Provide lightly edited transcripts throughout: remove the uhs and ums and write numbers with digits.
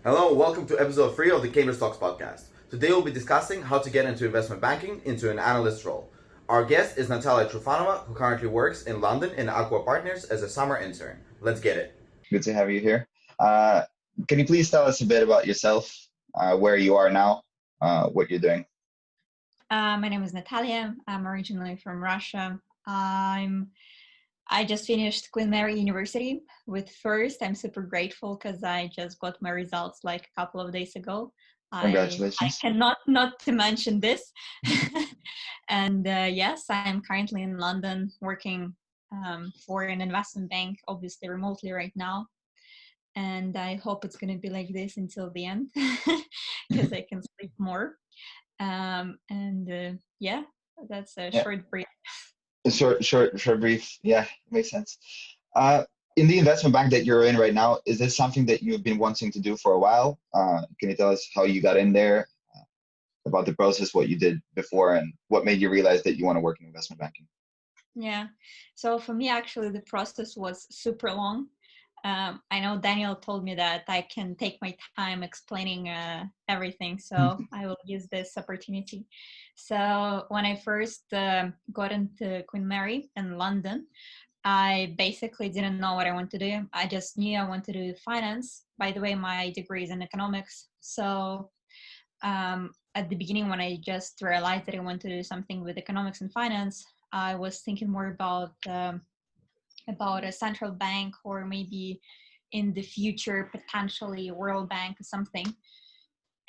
Hello, welcome to episode 3 of the Cambridgestocks podcast. Today we'll be discussing how to get into investment banking into an analyst role. Our guest is Natalia Trufanova, who currently works in London in Aquaa Partners as a summer intern. Let's get it. Good to have you here. Can you please tell us a bit about yourself, where you are now, what you're doing? My name is Natalia. I'm originally from Russia. I just finished Queen Mary University with first. I'm super grateful because I just got my results like a couple of days ago. I Congratulations. cannot not to mention this. And yes, I'm currently in London working for an investment bank, obviously remotely right now. And I hope it's going to be like this until the end because I can sleep more. Yeah, that's a short brief. Short, brief. Yeah, makes sense. In the investment bank that you're in right now, is this something that you've been wanting to do for a while? Can you tell us how you got in there, about the process, what you did before, and what made you realize that you want to work in investment banking? Yeah, so for me, actually, the process was super long. I know Daniel told me that I can take my time explaining everything, so I will use this opportunity. So when I first got into Queen Mary in London, I basically didn't know what I wanted to do. I just knew I wanted to do finance. By the way, my degree is in economics. So at the beginning, when I just realized that I wanted to do something with economics and finance, I was thinking more about a central bank, or maybe in the future potentially World Bank or something.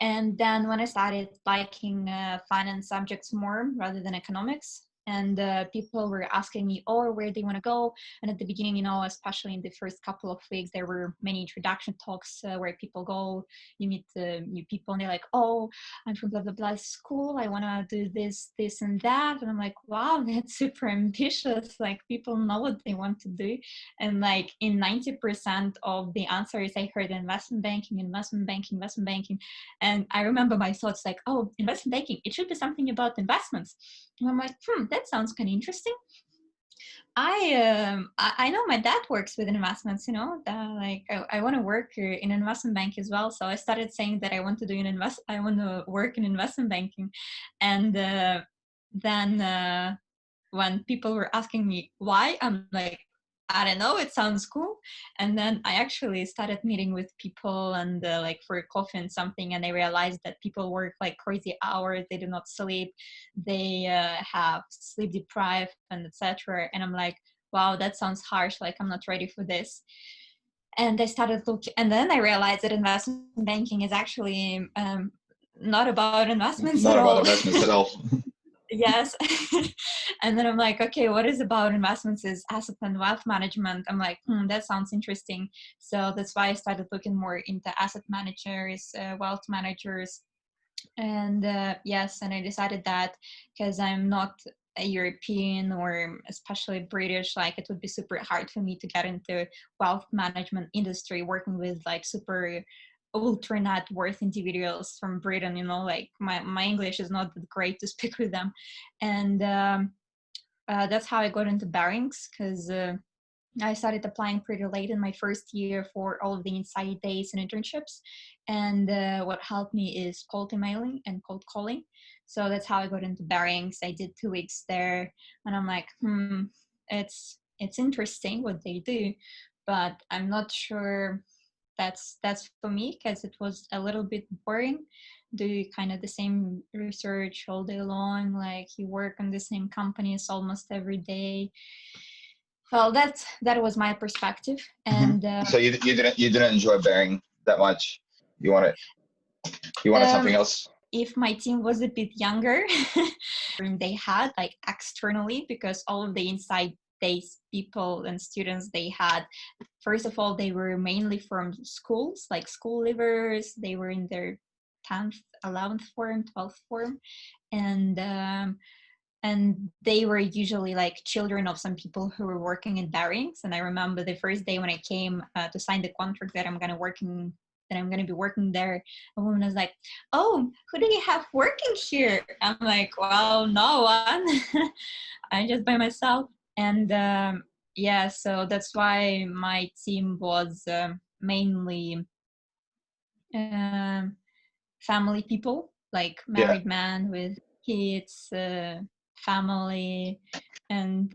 And then when I started liking finance subjects more rather than economics, and people were asking me, oh, where do you want to go? And at the beginning, especially in the first couple of weeks, there were many introduction talks where people go, you meet new people, and they're like, oh, I'm from blah, blah, blah school. I want to do this, this, and that. And I'm like, wow, that's super ambitious. Like, people know what they want to do. And like in 90% of the answers, I heard investment banking, investment banking, investment banking. And I remember my thoughts like, oh, investment banking, it should be something about investments. And I'm like, that sounds kind of interesting. I know my dad works with investments, I want to work in investment bank as well. So I started saying that I want to work in investment banking. And then when people were asking me why, I'm like, I don't know, it sounds cool. And then I actually started meeting with people and like for coffee and something, and I realized that people work like crazy hours, they do not sleep, they have sleep deprived and etc. And I'm like, wow, that sounds harsh, like I'm not ready for this. And I started looking, and then I realized that investment banking is actually not about investments Not at about all. investments at all. Yes. And then I'm like, okay, what is about investments is asset and wealth management. I'm like, that sounds interesting. So that's why I started looking more into asset managers, wealth managers. And yes, and I decided that because I'm not a European or especially British, like it would be super hard for me to get into wealth management industry working with like super ultra net worth individuals from Britain, like my English is not that great to speak with them. And that's how I got into Barings, because I started applying pretty late in my first year for all of the inside days and internships. And what helped me is cold emailing and cold calling. So that's how I got into Barings. I did 2 weeks there, and I'm like, it's interesting what they do, but I'm not sure that's for me, because it was a little bit boring. Do kind of the same research all day long, like you work on the same companies almost every day. Well, that was my perspective. And So you didn't enjoy Bearing that much. You wanted something else. If my team was a bit younger, they had like externally, because all of the inside days people and students they had, first of all, they were mainly from schools, like school leavers. They were in their 10th, 11th form, 12th form, and they were usually like children of some people who were working in Barings. And I remember the first day when I came to sign the contract that I'm going to be working there, a woman was like, oh, who do you have working here? I'm like, well, no one. I'm just by myself. And so that's why my team was mainly family people, like Yeah. married man with kids, family, and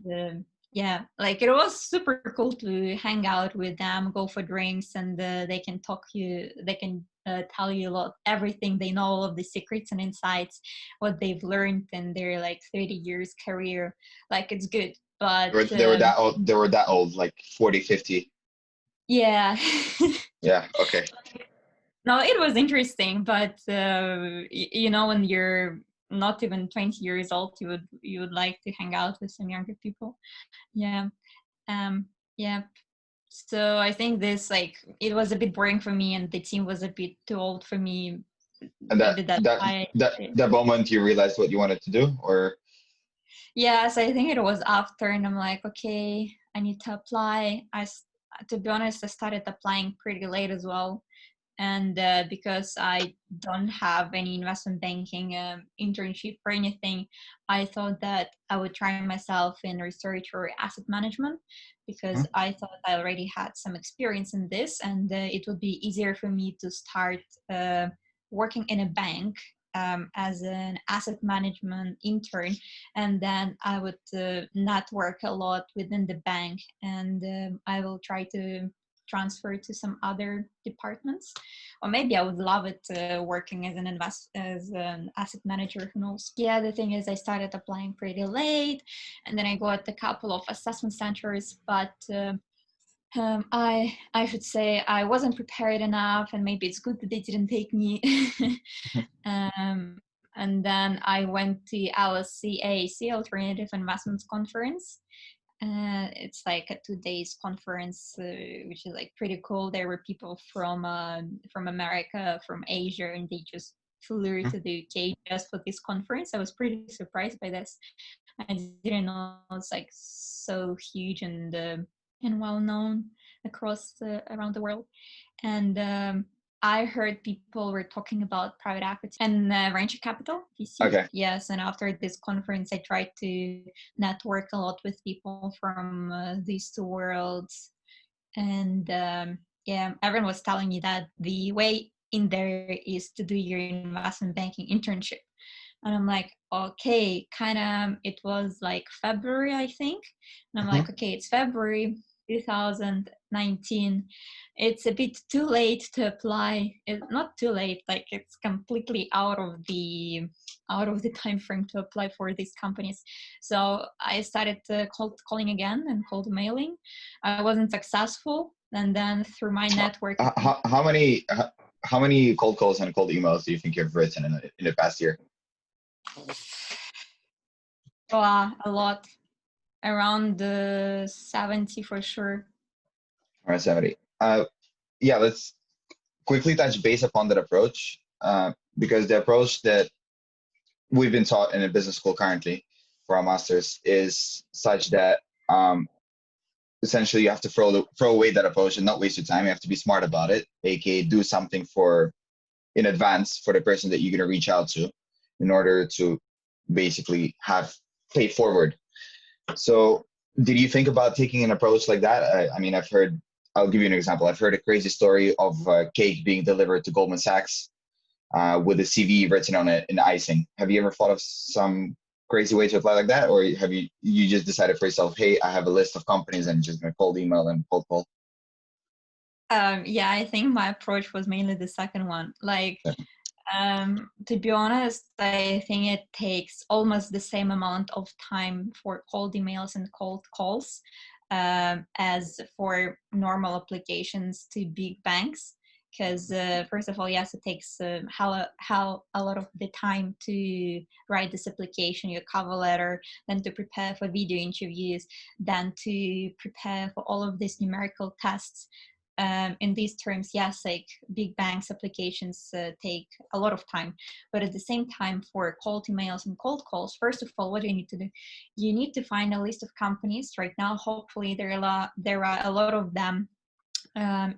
yeah, like it was super cool to hang out with them, go for drinks, and they can tell you a lot, everything they know, all of the secrets and insights, what they've learned in their like 30 years career. Like it's good, but They were that old. They were that old, like 40, 50. yeah. Yeah. Okay. No, it was interesting, but you know, when you're not even 20 years old, you would like to hang out with some younger people. Yeah. Um, yeah. So I think this, like, it was a bit boring for me, and the team was a bit too old for me. And Maybe that's why. that moment you realized what you wanted to do, or Yes, I think it was after, and I'm like, okay, I need to apply. To be honest, I started applying pretty late as well. And because I don't have any investment banking internship or anything, I thought that I would try myself in research or asset management, because I thought I already had some experience in this, and it would be easier for me to start working in a bank as an asset management intern, and then I would network a lot within the bank, and I will try to transfer to some other departments, or maybe I would love it working as as an asset manager, who knows. Yeah, the thing is, I started applying pretty late, and then I got a couple of assessment centers, but I should say I wasn't prepared enough, and maybe it's good that they didn't take me. um, and then I went to LSCAC, Alternative Investments Conference. It's like a 2 days conference, which is like pretty cool. There were people from America, from Asia, and they just flew to the UK just for this conference. I was pretty surprised by this. I didn't know it's like so huge and well known across around the world. And I heard people were talking about private equity and venture capital, VC. okay. Yes, and after this conference, I tried to network a lot with people from these two worlds. And yeah, everyone was telling me that the way in there is to do your investment banking internship. And I'm like, okay, kind of, it was like February, I think. And I'm like, okay, it's February 2019. It's a bit too late to apply. It's not too late, like it's completely out of the time frame to apply for these companies. So I started calling again and cold mailing. I wasn't successful. And then through my network, How many cold calls and cold emails do you think you've written in the past year? a lot, around 70 for sure. Around 70. Yeah, let's quickly touch base upon that approach, because the approach that we've been taught in a business school currently for our masters is such that essentially you have to throw away that approach and not waste your time. You have to be smart about it, aka do something in advance for the person that you're going to reach out to in order to basically have pay forward. So did you think about taking an approach like that? I mean, I'll give you an example. I've heard a crazy story of a cake being delivered to Goldman Sachs with a CV written on it in icing. Have you ever thought of some crazy way to apply like that? Or have you just decided for yourself, hey, I have a list of companies and just going to cold email and cold call? Yeah, I think my approach was mainly the second one. Like, to be honest, I think it takes almost the same amount of time for cold emails and cold calls as for normal applications to big banks. Because first of all, yes, it takes how a lot of the time to write this application, your cover letter, then to prepare for video interviews, then to prepare for all of these numerical tests. In these terms, yes, like big banks applications take a lot of time, but at the same time, for cold emails and cold calls, first of all, what do you need to do? You need to find a list of companies. Right now, hopefully there are a lot of them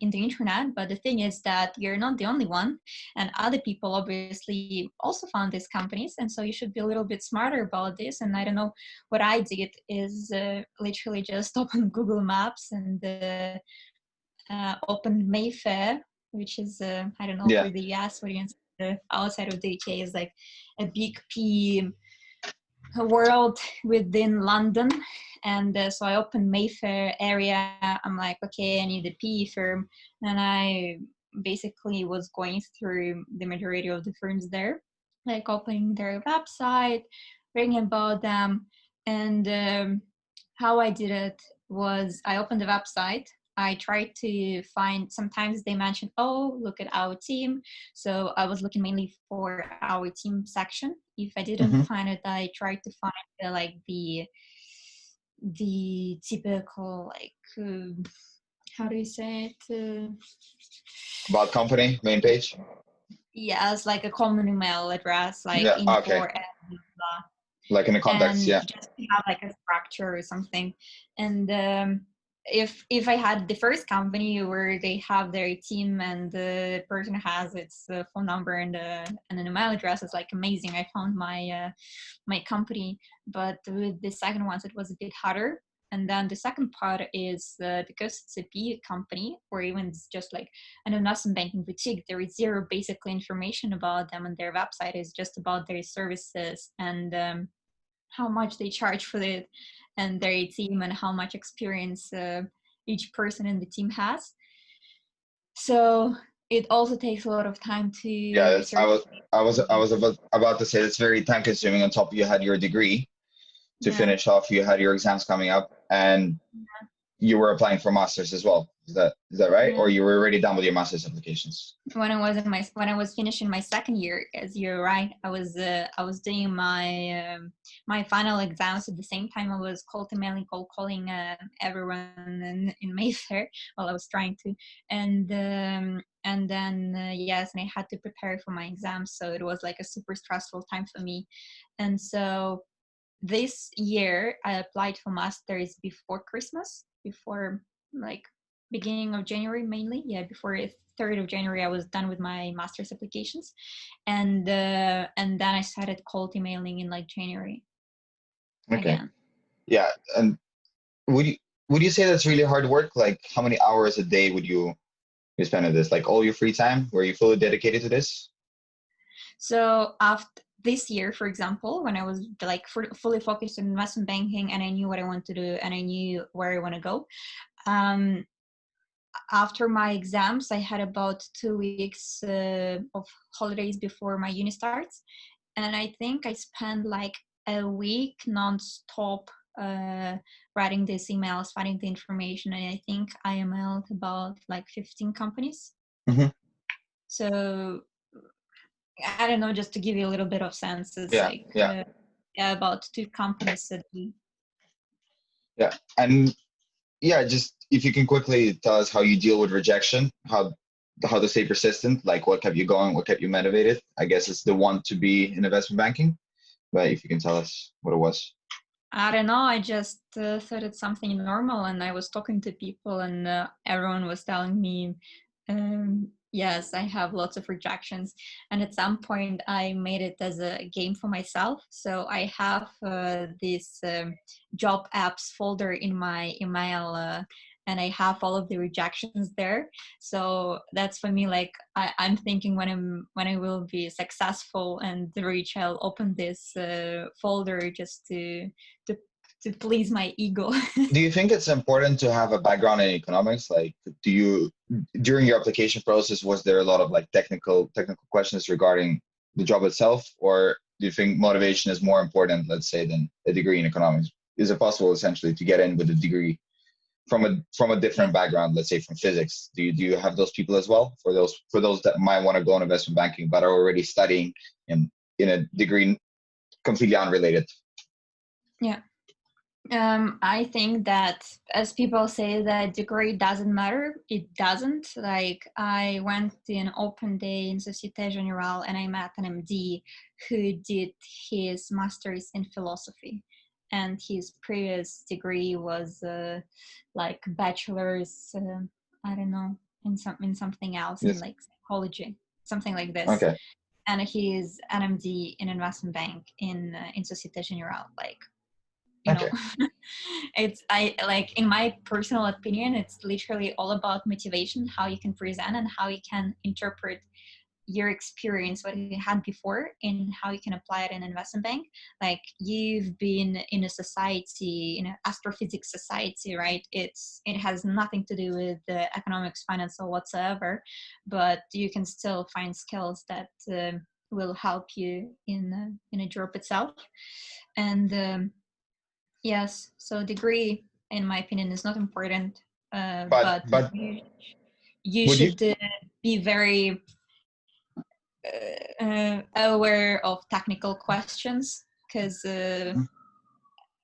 in the internet, but the thing is that you're not the only one, and other people obviously also found these companies, and so you should be a little bit smarter about this. And I don't know, what I did is literally just open Google Maps and opened Mayfair which is I don't know, Yeah. for the US audience, outside of the UK is like a big P world within London. And so I opened Mayfair area. I'm like, okay, I need a PE firm. And I basically was going through the majority of the firms there, like opening their website, reading about them. And how I did it was I opened the website. I tried to find, sometimes they mention, oh, look at our team. So I was looking mainly for our team section. If I didn't Hmm. find it, I tried to find like the typical, like how do you say it? About company main page. Yeah, it's like a common email address, like Yeah. info Okay. and blah, Like in the contacts. and Yeah. just to have like a structure or something. And if I had the first company where they have their team and the person has its phone number and an email address, it's like amazing. I found my company. But with the second ones, it was a bit harder. And then the second part is because it's a PE company, or even it's just like an investment banking boutique, there is zero basically information about them, and their website is just about their services and how much they charge for it and their team and how much experience each person in the team has. So it also takes a lot of time to Yeah. I research. was about to say it's very time consuming. On top, you had your degree to Yeah. finish off. You had your exams coming up, and you were applying for masters as well. Is that right? Yeah. Or you were already done with your master's applications? When I was finishing my second year, as you're right, I was doing my final exams at the same time. I was cold calling everyone in Mayfair while I was trying to, and then yes, and I had to prepare for my exams, so it was like a super stressful time for me. And so this year I applied for masters before Christmas, before like beginning of January mainly. Yeah, before 3rd of January I was done with my master's applications, and then I started cold emailing in like January Okay. again. Yeah. And would you would you say that's really hard work? Like, how many hours a day would you spend on this? Like all your free time? Were you fully dedicated to this? So after this year, for example, when I was like fully focused on investment banking and I knew what I wanted to do and I knew where I want to go, um, after my exams, I had about 2 weeks of holidays before my uni starts. And I think I spent like a week non-stop uh, writing these emails, finding the information. And I think I emailed about like 15 companies. Hmm. So I don't know, just to give you a little bit of sense, it's Yeah. like Yeah. yeah, about 2 companies a day. Yeah. And yeah, just if you can quickly tell us how you deal with rejection, how to stay persistent, like what kept you going, what kept you motivated. I guess it's the want to be in investment banking, but if you can tell us what it was. I don't know. I just thought it's something normal, and I was talking to people, and everyone was telling me, "Yes, I have lots of rejections." And at some point, I made it as a game for myself. So I have this job apps folder in my email, and I have all of the rejections there. So that's for me. Like I'm thinking when I will be successful and reach, I'll open this folder just to to please my ego. Do you think it's important to have a background in economics? Like, do you during your application process was there a lot of like technical questions regarding the job itself, or do you think motivation is more important, let's say, than a degree in economics? Is it possible essentially to get in with a degree from a Yeah. different background, let's say from physics? Do you have those people as well? For those that might want to go in investment banking but are already studying in a degree completely unrelated. Yeah. I think that as people say that degree doesn't matter, it doesn't. Like I went to an open day in Societe Generale and I met an MD who did his master's in philosophy, and his previous degree was like bachelor's. I don't know, in something else, in Yes. like psychology, something like this. Okay. And he's an MD in investment bank in Societe Generale. Like Okay. It's in my personal opinion, it's literally all about motivation, how you can present and how you can interpret your experience, what you had before, and how you can apply it in an investment bank. Like, you've been in a society, in an astrophysics society, right? It has nothing to do with the economics, finance, or whatsoever, but you can still find skills that will help you in a job itself. And yes, so degree, in my opinion, is not important, but But you would you? should be very aware of technical questions, because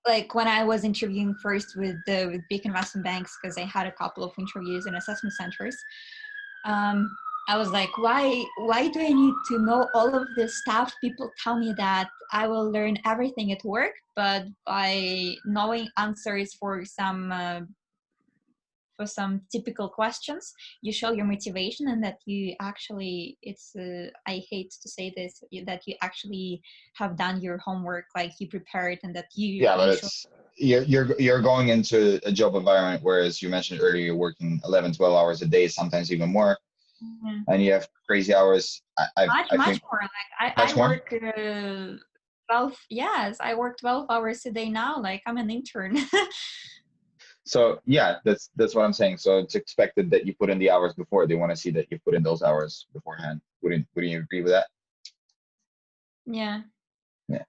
like when I was interviewing first with big investment banks, because I had a couple of interviews in assessment centers, I was like, why do I need to know all of this stuff? People tell me that I will learn everything at work, but by knowing answers for some typical questions, you show your motivation, and that you actually, I hate to say this, that you actually have done your homework, like you prepared, and that Yeah, but you show. it's you're going into a job environment, whereas you mentioned earlier you're working 11, 12 hours a day, sometimes even more, Mhm. and you have crazy hours. I Much think more, like I much more. work 12, yes, I work 12 hours a day now, like I'm an intern. So yeah, that's what I'm saying. So it's expected that you put in the hours before. They want to see that you put in those hours beforehand. Wouldn't you agree with that? Yeah. Yeah.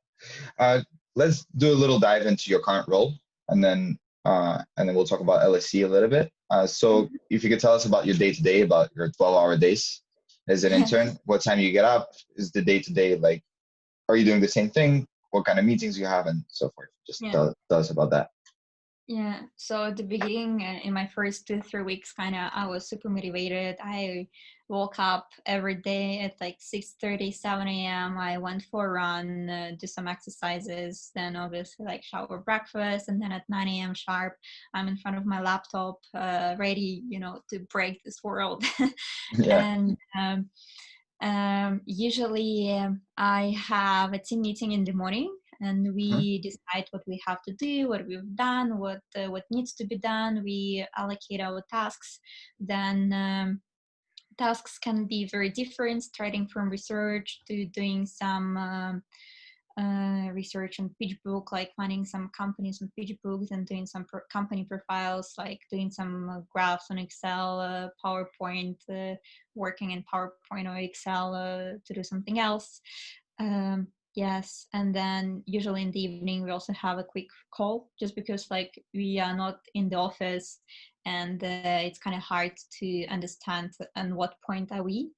Uh, let's do a little dive into your current role, and then we'll talk about LSC a little bit. So Mhm. if you could tell us about your day to day, about your 12-hour days as an intern, what time you get up, is the day to day like, are you doing the same thing? What kind of meetings you have, and so forth. Just Yeah. tell us about that. Yeah, so at the beginning, in my first 2-3 weeks, kind of, I was super motivated. I woke up every day at like 6:30, 7 a.m. I went for a run, do some exercises, then obviously like shower, breakfast, and then at 9 a.m. sharp, I'm in front of my laptop, ready, to break this world. Yeah. And usually I have a team meeting in the morning, and Mhm. we decide what we have to do, what we've done, what needs to be done. We allocate our tasks. Then tasks can be very different, starting from research to doing some research on PitchBook, like finding some companies on PitchBook, and doing some company profiles, like doing some graphs on Excel, PowerPoint, working in PowerPoint or Excel to do something else. Yes, and then usually in the evening we also have a quick call, just because like we are not in the office, and it's kind of hard to understand and what point are we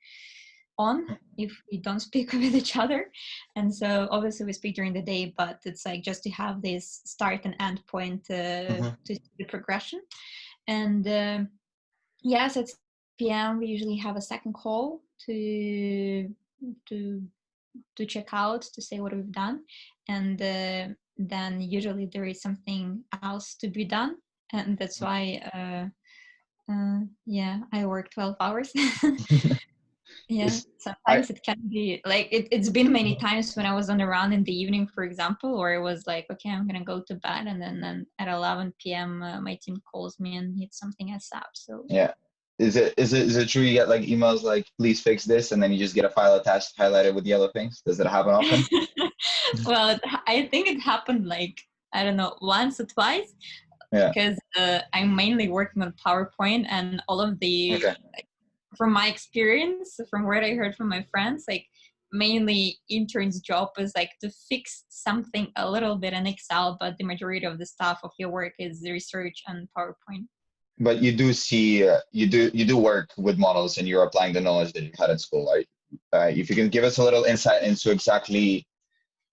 on if we don't speak with each other. And so obviously we speak during the day, but it's like just to have this start and end point Mhm. to see the progression. And yes, at PM we usually have a second call to to check out, to say what we've done, and then usually there is something else to be done, and that's why yeah, I work 12 hours. Yeah, Is I sometimes it can be like it's been many times when I was on a run in the evening, for example, or it was like, okay, I'm gonna go to bed, and then at 11 p.m. My team calls me and needs something ASAP. So Yeah. Is it true you get like emails like please fix this, and then you just get a file attached highlighted with yellow things? Does that happen often? well, I think it happened like, I don't know, once or twice, Yeah. because I'm mainly working on PowerPoint, and all of the, Okay. from my experience, from what I heard from my friends, like mainly interns' job is like to fix something a little bit in Excel, but the majority of the stuff of your work is research and PowerPoint. But you do see you do work with models, and you're applying the knowledge that you had at school, right? If you can give us a little insight into exactly,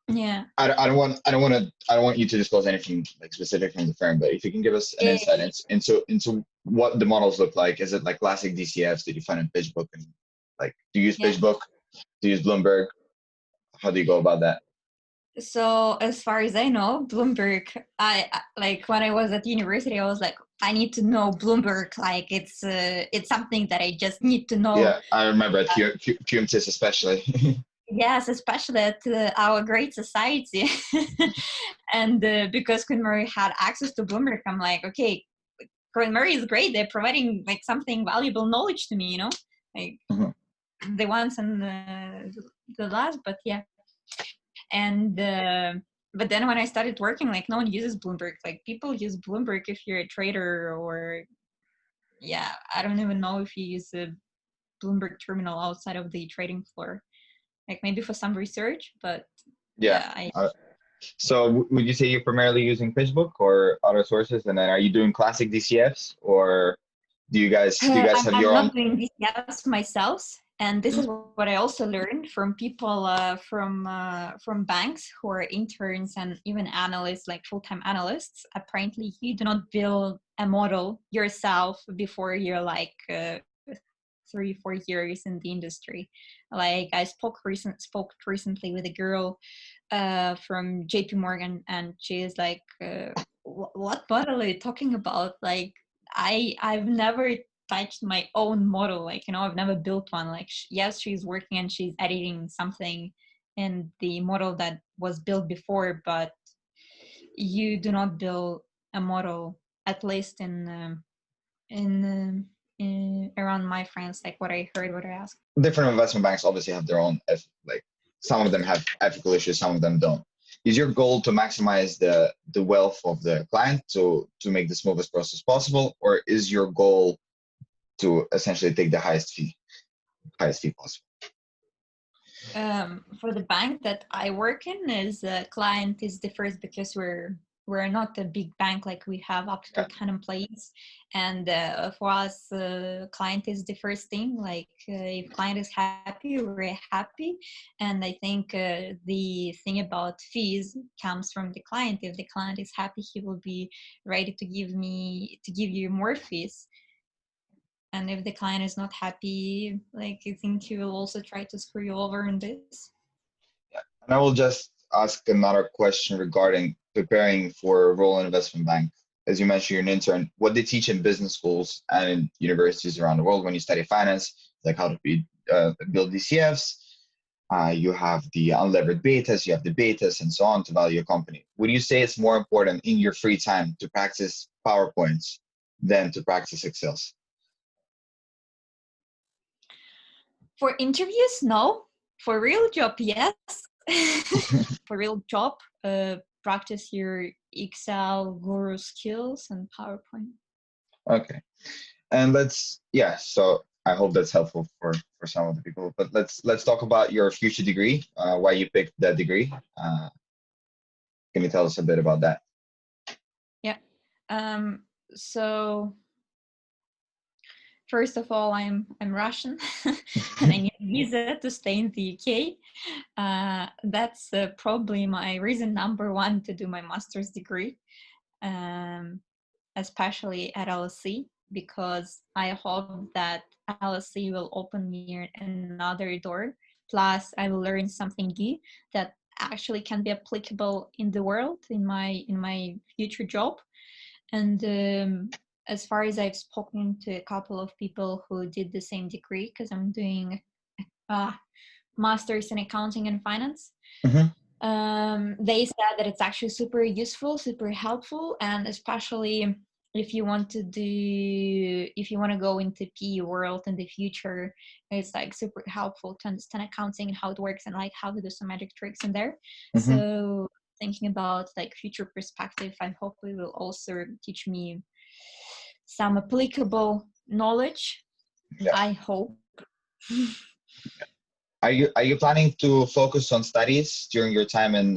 Yeah. I don't want you to disclose anything like specific from the firm, but if you can give us an Yeah. insight into what the models look like. Is it like classic DCFs that you find in PitchBook, and like do you use Yeah. PitchBook? Do you use Bloomberg? How do you go about that? So as far as I know, Bloomberg, like when I was at university, I was like, I need to know Bloomberg. Like it's something that I just need to know. Yeah, I remember at QMTS especially. Yes, especially at our great society. And because Queen Mary had access to Bloomberg, I'm like, okay, Queen Mary is great. They're providing like something valuable knowledge to me, like Mhm. the ones and the last, but yeah. And but then when I started working, like no one uses Bloomberg. Like people use Bloomberg if you're a trader, or yeah, I don't even know if you use a Bloomberg terminal outside of the trading floor. Like maybe for some research, but Yeah. yeah, So would you say you're primarily using Facebook or other sources? And then are you doing classic DCFs, or do you guys have I'm your own? not doing DCFs myself, and this Mhm. is what I also learned from people from banks who are interns and even analysts, like full-time analysts. Apparently, you do not build a model yourself before you're like 3-4 years in the industry. Like I spoke recently with a girl from JP Morgan, and she is like, what model are you talking about? Like I've never touched my own model. Like, I've never built one. Like, yes, she's working and she's editing something in the model that was built before, but you do not build a model, at least in around my friends, like what I heard, what I asked. Different investment banks obviously have their own, like some of them have ethical issues, some of them don't. Is your goal to maximize the wealth of the client to make the smoothest process possible, or is your goal to essentially take the highest fee possible? For the bank that I work in, is client is the first, because we're not a big bank, like we have up to Yeah. 10 employees, and for us client is the first thing. Like if client is happy, we're happy. And I think the thing about fees comes from the client. If the client is happy, he will be ready to give you more fees. And if the client is not happy, like I think he will also try to screw you over in this. And I will just ask another question regarding preparing for a role in investment bank. As you mentioned, you're an intern. What they teach in business schools and in universities around the world when you study finance, like how to build DCFs. You have the unlevered betas, you have the betas, and so on to value a company. Would you say it's more important in your free time to practice PowerPoints than to practice Excels? For interviews, no. For real job, yes. For real job, practice your Excel guru skills and PowerPoint. Okay. And so I hope that's helpful for some of the people. But let's talk about your future degree, why you picked that degree. Can you tell us a bit about that? Yeah. So first of all, I'm Russian, and I need a visa to stay in the UK. That's probably my reason number one to do my master's degree, especially at LSE, because I hope that LSE will open me another door. Plus, I will learn something new that actually can be applicable in the world, in my future job. And as far as I've spoken to a couple of people who did the same degree, because I'm doing masters in accounting and finance, Mhm. they said that it's actually super useful, super helpful, and especially if you want to go into PE world in the future, it's like super helpful to understand accounting and how it works, and like how to do some magic tricks in there. Mhm. So thinking about like future perspective, I hope it will also teach me some applicable knowledge. Yeah. I hope. Are you planning to focus on studies during your time in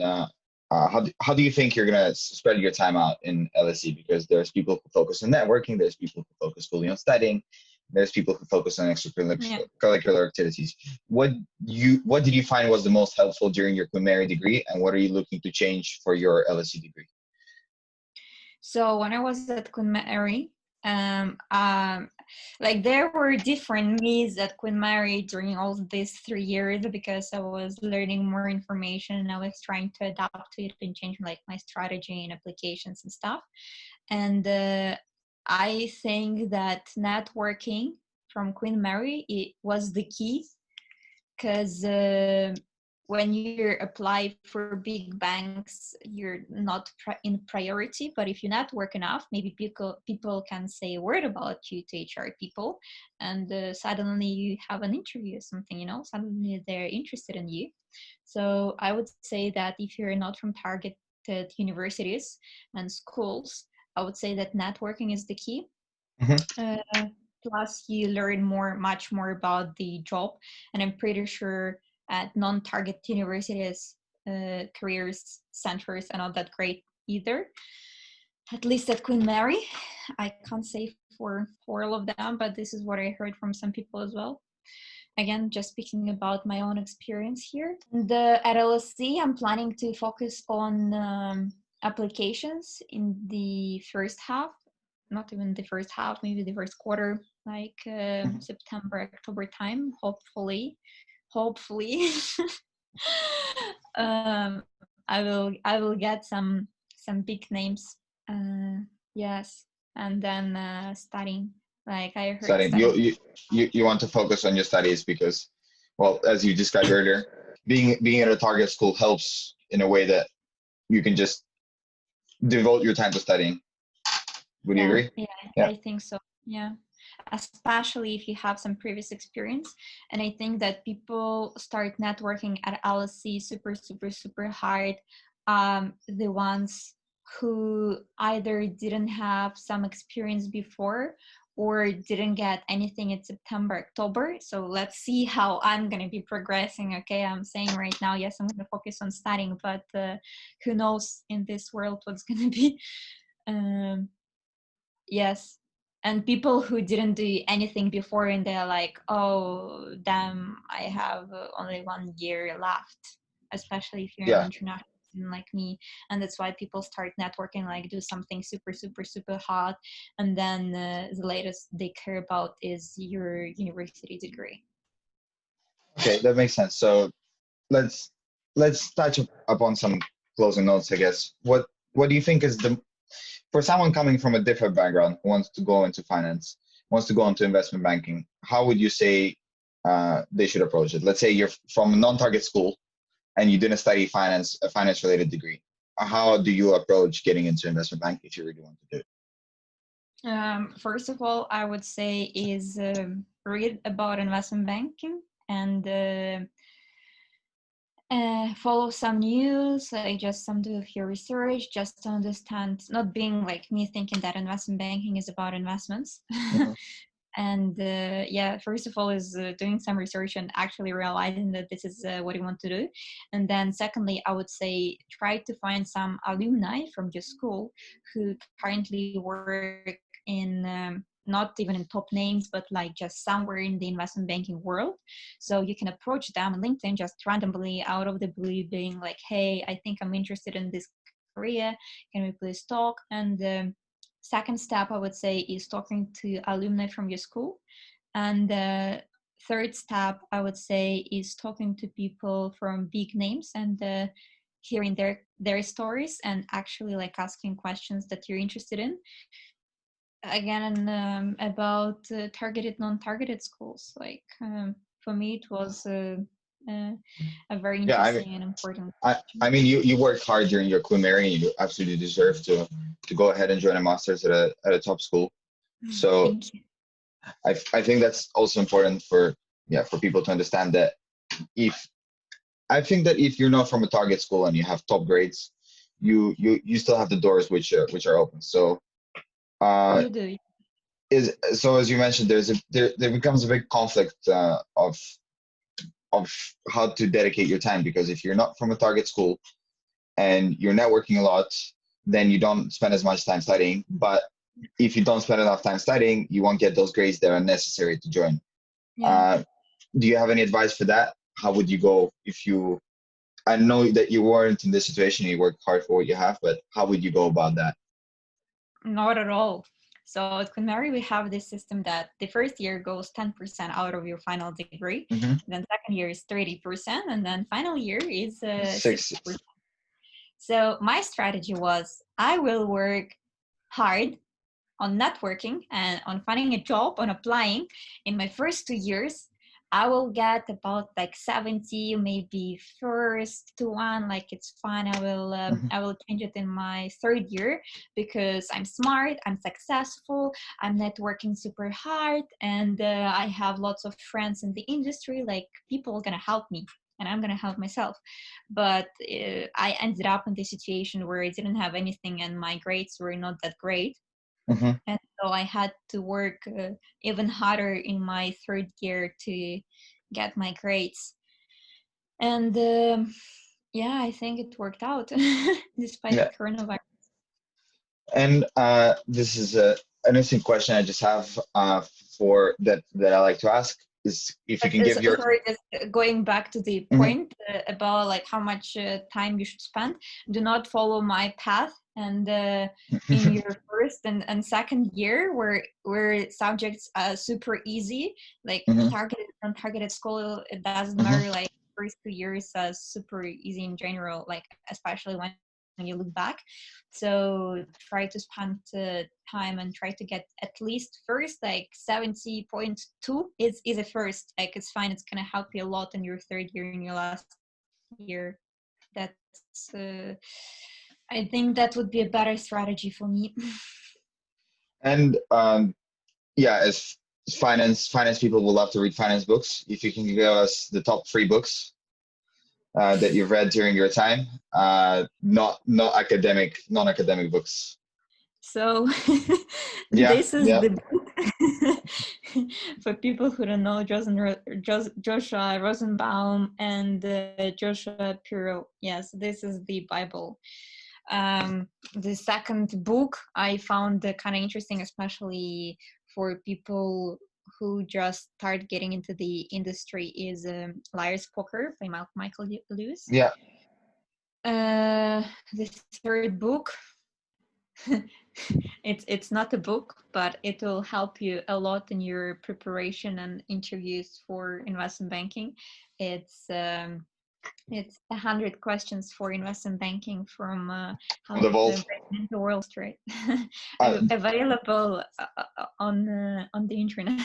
how do you think you're gonna spread your time out in LSE? Because there's people who focus on networking, there's people who focus fully on studying, there's people who focus on Yeah. extracurricular activities. What did you find was the most helpful during your Queen degree, and what are you looking to change for your LSE degree? So when I was at Queen Mary, um, um, like there were different needs at Queen Mary during all these 3 years, because I was learning more information and I was trying to adapt to it and change like my strategy and applications and stuff. And I think that networking from Queen Mary, it was the key, because when you apply for big banks, you're not in priority. But if you network enough, maybe people can say a word about you to HR people, and suddenly you have an interview or something, you know, suddenly they're interested in you. So I would say that if you're not from targeted universities and schools, I would say that networking is the key. Mm-hmm. Plus you learn much more about the job, and I'm pretty sure at non-target universities, careers centers are not that great either, at least at Queen Mary. I can't say for all of them, but this is what I heard from some people as well. Again, just speaking about my own experience here. At LSE, I'm planning to focus on applications in the first half, not even the first half, maybe the first quarter, like September, October time, hopefully. I will get some big names. Yes, and then studying. Like I heard Studying. studying. You want to focus on your studies because, well, as you described earlier, being at a target school helps in a way that you can just devote your time to studying. Would you agree? Yeah, Yeah. I think so. Yeah, especially if you have some previous experience. And I think that people start networking at LSE super hard. The ones who either didn't have some experience before or didn't get anything in September, October. So let's see how I'm going to be progressing. Okay, I'm saying right now, yes, I'm going to focus on studying, but who knows in this world what's going to be. Um, Yes. And people who didn't do anything before and they're like, oh, damn, I have only 1 year left, especially if you're an Yeah. international student like me. And that's why people start networking, like do something super hot. And then the latest they care about is your university degree. Okay, that makes sense. So let's touch upon some closing notes, I guess. What do you think is the for someone coming from a different background who wants to go into finance, wants to go into investment banking, how would you say they should approach it? Let's say you're from a non-target school and you didn't study finance, a finance-related degree. How do you approach getting into investment banking if you really want to do it? First of all, I would say is read about investment banking and follow some news, like just some do your research, just to understand, not being like me thinking that investment banking is about investments. Mhm. And yeah, first of all is doing some research and actually realizing that this is what you want to do. And then secondly, I would say try to find some alumni from your school who currently work in not even in top names, but like just somewhere in the investment banking world. So you can approach them on LinkedIn just randomly out of the blue, being like, hey, I think I'm interested in this career, can we please talk? And second step, I would say, is talking to alumni from your school. And the third step, I would say, is talking to people from big names and hearing their stories and actually like asking questions that you're interested in. Again, about targeted, non-targeted schools. Like for me, it was a very Yeah, interesting and important I question. mean, you worked hard during your Queen Mary, and you absolutely deserve to go ahead and join a master's at a top school. So Thank you. I think that's also important for people to understand that if I think that if you're not from a target school and you have top grades, you still have the doors which are open. So uh You do. as you mentioned, there becomes a big conflict of how to dedicate your time, because if you're not from a target school and you're networking a lot, then you don't spend as much time studying. But if you don't spend enough time studying, you won't get those grades that are necessary to join. Yeah. Uh, do you have any advice for that? How would you go if you? I know that you weren't in this situation, you worked hard for what you have, but how would you go about that? Not at all. So at Queen Mary, we have this system that the first year goes 10% out of your final degree, Mm-hmm. then second year is 30%, and then final year is Six. 60%. So my strategy was I will work hard on networking and on finding a job, on applying in my first 2 years. I will get about like 70, maybe first to one, like it's fine. I will change it in my third year because I'm smart, I'm successful, I'm networking super hard, and I have lots of friends in the industry. Like people are gonna help me, and I'm gonna help myself. But I ended up in the situation where I didn't have anything, and my grades were not that great. Mm-hmm. And so I had to work even harder in my third year to get my grades. And yeah, I think it worked out despite Yeah. coronavirus. And this is an interesting question I just have for that I like to ask is if you But can give your. sorry, just going back to the Mhm. point about like how much time you should spend. Do not follow my path, and in your first and second year, where subjects are super easy, like Mhm. targeted and targeted school, it doesn't Mhm. matter. Like first 2 years are super easy in general, like especially when you look back. So try to spend time and try to get at least first like 70.2 is a first, like it's fine, it's gonna help you a lot in your third year, in your last year. That's I think that would be a better strategy for me. And yeah, as finance people will love to read finance books. If you can give us the top 3 books that you've read during your time, not academic, non-academic books. So Yeah, this is yeah. the book for people who don't know, Joshua Rosenbaum and Joshua Pirro. Yes, this is the Bible. The second book I found kind of interesting, especially for people who just start getting into the industry, is Liar's Poker by Michael Lewis. Yeah. The third book, it's not a book, but it will help you a lot in your preparation and interviews for investment banking. It's 100 questions for investment banking from From how the to vault. break into Wall Street, Uh, available on the internet.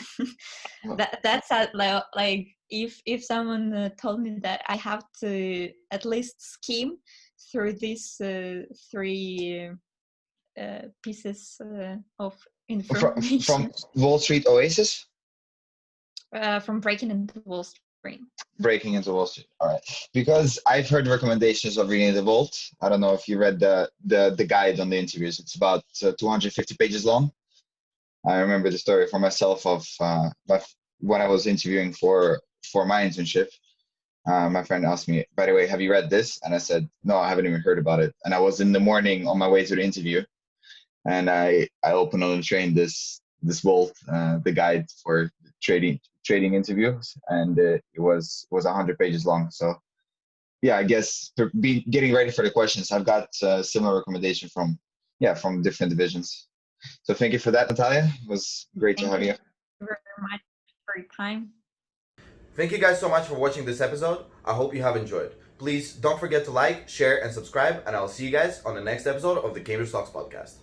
That's like if someone told me that I have to at least skim through these three pieces of from information Wall Street Oasis. from breaking into Wall Street. Breaking into Wall Street. All right. Because I've heard recommendations of reading The Vault. I don't know if you read the guide on the interviews. It's about 250 pages long. I remember the story for myself of when I was interviewing for my internship. My friend asked me, by the way, have you read this? And I said, no, I haven't even heard about it. And I was in the morning on my way to the interview, and I opened on the train this Vault, the guide for trading interviews, and it was 100 pages long. So yeah, I guess to be getting ready for the questions, I've got similar recommendation from different divisions. So thank you for that, Natalia. It was great to Thank have you you. very much for your time. Thank you guys so much for watching this episode. I hope you have enjoyed. Please don't forget to like, share, and subscribe, and I'll see you guys on the next episode of the Cambridgestocks podcast.